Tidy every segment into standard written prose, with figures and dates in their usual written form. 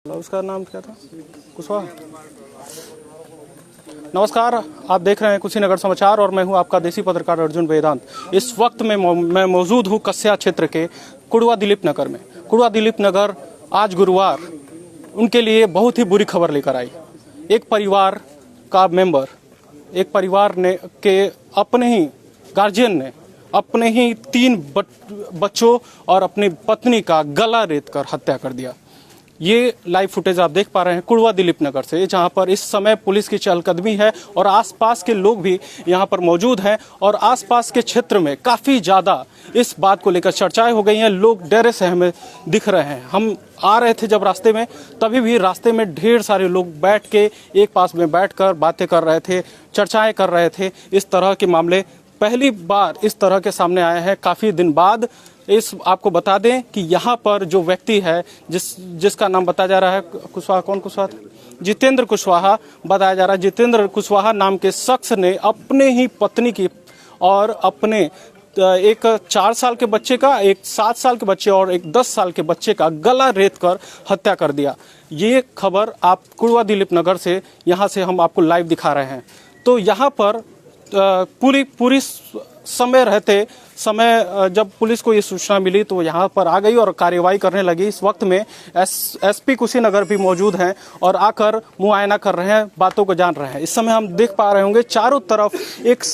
उसका नाम क्या था? कुशवाहा। नमस्कार, आप देख रहे हैं कुशीनगर समाचार और मैं हूं आपका देसी पत्रकार अर्जुन वेदांत। इस वक्त मैं मौजूद हूं कस्या क्षेत्र के कुड़वा दिलीप नगर में। कुड़वा दिलीप नगर आज गुरुवार उनके लिए बहुत ही बुरी खबर लेकर आई। एक परिवार का मेंबर, एक परिवार ने के अपने ही गार्जियन ने अपने ही 3 बच्चों और अपनी पत्नी का गला रेत कर हत्या कर दिया। ये लाइव फुटेज आप देख पा रहे हैं कुड़वा दिलीप नगर से, जहां पर इस समय पुलिस की चहलकदमी है और आसपास के लोग भी यहां पर मौजूद हैं और आसपास के क्षेत्र में काफ़ी ज़्यादा इस बात को लेकर चर्चाएं हो गई हैं। लोग डरे सहमे दिख रहे हैं। हम आ रहे थे जब रास्ते में, तभी भी रास्ते में ढेर सारे लोग बैठ के एक पास में बैठकर बातें कर रहे थे, चर्चाएँ कर रहे थे। इस तरह के मामले पहली बार इस तरह के सामने आए हैं काफ़ी दिन बाद। आपको बता दें कि यहाँ पर जो व्यक्ति है जिसका नाम बताया जा रहा है कुशवाहा, कौन कुशवाहा था? जितेंद्र कुशवाहा बताया जा रहा है। जितेंद्र कुशवाहा नाम के शख्स ने अपने ही पत्नी की और अपने एक 4 साल के बच्चे का, एक 7 साल के बच्चे और एक 10 साल के बच्चे का गला रेत कर हत्या कर दिया। ये खबर आप कुड़वा दिलीप नगर से, यहाँ से हम आपको लाइव दिखा रहे हैं। तो यहाँ पर पूरी समय जब पुलिस को ये सूचना मिली तो यहाँ पर आ गई और कार्रवाई करने लगी। इस वक्त में एसपी कुशीनगर भी मौजूद हैं और आकर मुआयना कर रहे हैं, बातों को जान रहे हैं। इस समय हम देख पा रहे होंगे चारों तरफ एक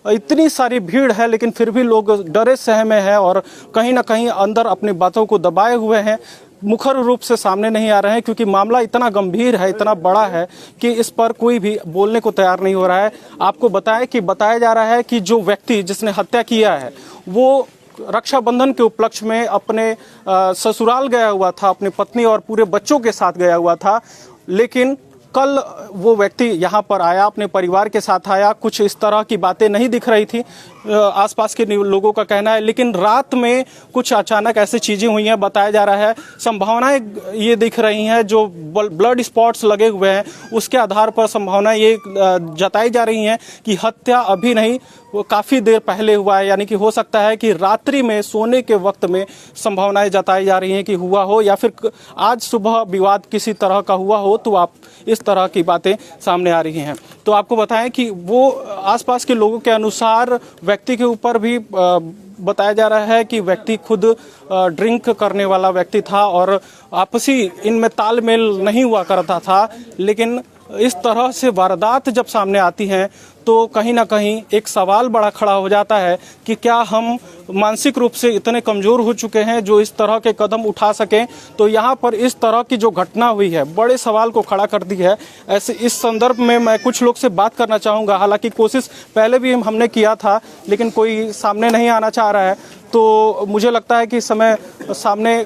इतनी सारी भीड़ है, लेकिन फिर भी लोग डरे सहमे हैं और कहीं ना कहीं अंदर अपनी बातों को दबाए हुए हैं। मुखर रूप से सामने नहीं आ रहे हैं क्योंकि मामला इतना गंभीर है, इतना बड़ा है कि इस पर कोई भी बोलने को तैयार नहीं हो रहा है। आपको बताया जा रहा है कि जो व्यक्ति जिसने हत्या किया है वो रक्षाबंधन के उपलक्ष्य में अपने ससुराल गया हुआ था, अपनी पत्नी और पूरे बच्चों के साथ गया हुआ था। लेकिन कल वो व्यक्ति यहाँ पर आया, अपने परिवार के साथ आया। कुछ इस तरह की बातें नहीं दिख रही थी, आसपास के लोगों का कहना है। लेकिन रात में कुछ अचानक ऐसी चीज़ें हुई हैं, बताया जा रहा है। संभावनाएं ये दिख रही हैं, जो ब्लड स्पॉट्स लगे हुए हैं उसके आधार पर संभावनाएं ये जताई जा रही हैं कि हत्या अभी नहीं, वो काफ़ी देर पहले हुआ है। यानी कि हो सकता है कि रात्रि में सोने के वक्त में संभावनाएं जताई जा रही हैं कि हुआ हो, या फिर आज सुबह विवाद किसी तरह का हुआ हो। तो आप इस तरह की बातें सामने आ रही हैं। तो आपको बताएं कि वो आसपास के लोगों के अनुसार व्यक्ति के ऊपर भी बताया जा रहा है कि व्यक्ति खुद ड्रिंक करने वाला व्यक्ति था और आपसी इनमें तालमेल नहीं हुआ करता था। लेकिन इस तरह से वारदात जब सामने आती हैं तो कहीं ना कहीं एक सवाल बड़ा खड़ा हो जाता है कि क्या हम मानसिक रूप से इतने कमज़ोर हो चुके हैं जो इस तरह के कदम उठा सकें। तो यहाँ पर इस तरह की जो घटना हुई है बड़े सवाल को खड़ा कर दी है। ऐसे इस संदर्भ में मैं कुछ लोग से बात करना चाहूँगा। हालांकि कोशिश पहले भी हमने किया था, लेकिन कोई सामने नहीं आना चाह रहा है। तो मुझे लगता है कि इस समय सामने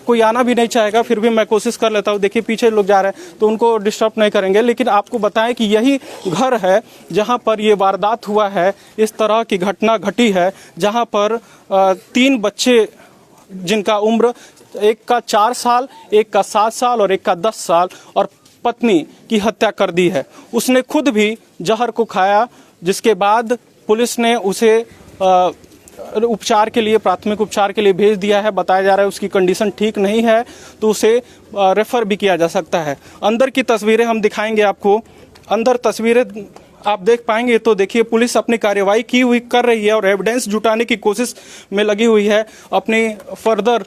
कोई आना भी नहीं चाहेगा, फिर भी मैं कोशिश कर लेता हूँ। देखिए पीछे लोग जा रहे हैं तो उनको डिस्टर्ब नहीं करेंगे। लेकिन आपको बताएं कि यही घर है जहाँ पर ये वारदात हुआ है, इस तरह की घटना घटी है, जहाँ पर 3 बच्चे जिनका उम्र एक का 4 साल, एक का 7 साल और एक का 10 साल और पत्नी की हत्या कर दी है। उसने खुद भी जहर को खाया, जिसके बाद पुलिस ने उसे उपचार के लिए, प्राथमिक उपचार के लिए भेज दिया है। बताया जा रहा है उसकी कंडीशन ठीक नहीं है, तो उसे रेफर भी किया जा सकता है। अंदर की तस्वीरें हम दिखाएंगे आपको। अंदर तस्वीरें आप देख पाएंगे तो देखिए पुलिस अपनी कार्रवाई कर रही है और एविडेंस जुटाने की कोशिश में लगी हुई है, अपनी फर्दर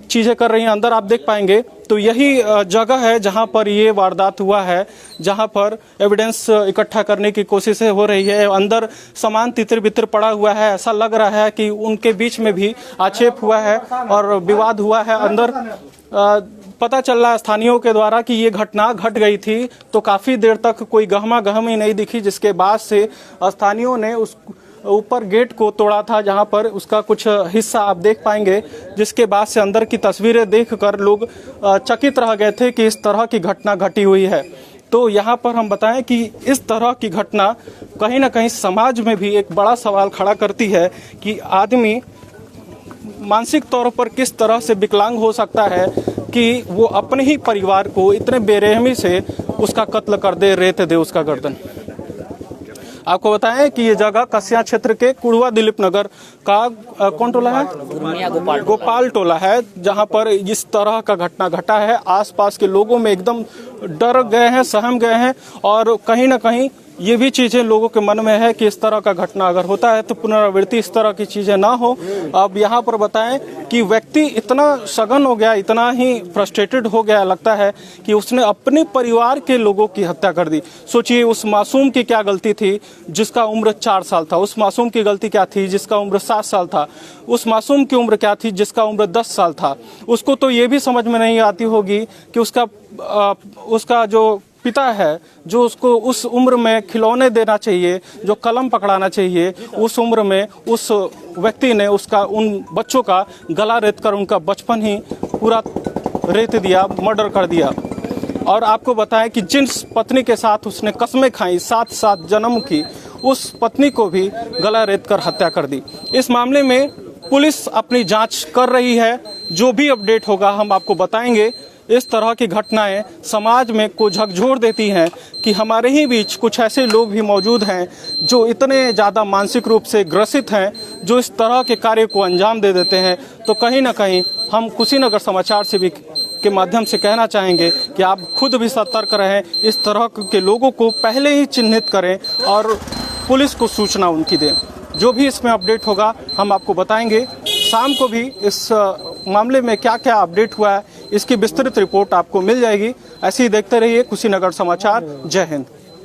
चीज़ें कर रही हैं। अंदर आप देख पाएंगे तो यही जगह है जहां पर ये वारदात हुआ है, जहां पर एविडेंस इकट्ठा करने की कोशिशें हो रही है। अंदर सामान तितर बितर पड़ा हुआ है, ऐसा लग रहा है कि उनके बीच में भी आक्षेप हुआ है और विवाद हुआ है। अंदर पता चल रहा है स्थानीयों के द्वारा कि ये घटना घट गई थी, तो काफ़ी देर तक कोई गहमा गहमी नहीं दिखी, जिसके बाद से स्थानीयों ने उस ऊपर गेट को तोड़ा था, जहां पर उसका कुछ हिस्सा आप देख पाएंगे, जिसके बाद से अंदर की तस्वीरें देखकर लोग चकित रह गए थे कि इस तरह की घटना घटी हुई है। तो यहाँ पर हम बताएं कि इस तरह की घटना कहीं ना कहीं समाज में भी एक बड़ा सवाल खड़ा करती है कि आदमी मानसिक तौर पर किस तरह से विकलांग हो सकता है कि वो अपने ही परिवार को इतने बेरहमी से उसका कत्ल कर दे, रेत दे उसका गर्दन। आपको बताएं कि ये जगह कसिया क्षेत्र के कुड़वा दिलीप नगर का कौन टोला है, गोपाल टोला है, जहां पर इस तरह का घटना घटा है। आसपास के लोगों में एकदम डर गए हैं, सहम गए हैं और कहीं ना कहीं ये भी चीजें लोगों के मन में है कि इस तरह का घटना अगर होता है तो पुनरावृत्ति इस तरह की चीजें ना हो। अब यहाँ पर बताएं कि व्यक्ति इतना सघन हो गया, इतना ही फ्रस्ट्रेटेड हो गया, लगता है कि उसने अपने परिवार के लोगों की हत्या कर दी। सोचिए उस मासूम की क्या गलती थी जिसका उम्र 4 साल था, उस मासूम की गलती क्या थी जिसका उम्र 7 साल था, उस मासूम की उम्र क्या थी जिसका उम्र 10 साल था। उसको तो ये भी समझ में नहीं आती होगी कि उसका जो पिता है, जो उसको उस उम्र में खिलौने देना चाहिए, जो कलम पकड़ाना चाहिए, उस उम्र में उस व्यक्ति ने उन बच्चों का गला रेत कर उनका बचपन ही पूरा रेत दिया, मर्डर कर दिया। और आपको बताएं कि जिस पत्नी के साथ उसने कस्में खाई, 7 जन्म की, उस पत्नी को भी गला रेत कर हत्या कर दी। इस मामले में पुलिस अपनी जांच कर रही है, जो भी अपडेट होगा हम आपको बताएंगे। इस तरह की घटनाएं समाज में को झकझोर देती हैं कि हमारे ही बीच कुछ ऐसे लोग भी मौजूद हैं जो इतने ज़्यादा मानसिक रूप से ग्रसित हैं, जो इस तरह के कार्य को अंजाम दे देते हैं। तो कहीं ना कहीं हम कुशीनगर समाचार से भी के माध्यम से कहना चाहेंगे कि आप खुद भी सतर्क रहें, इस तरह के लोगों को पहले ही चिन्हित करें और पुलिस को सूचना उनकी दें। जो भी इसमें अपडेट होगा हम आपको बताएंगे। शाम को भी इस मामले में क्या क्या अपडेट हुआ है इसकी विस्तृत रिपोर्ट आपको मिल जाएगी। ऐसे ही देखते रहिए कुशीनगर समाचार। जय हिंद।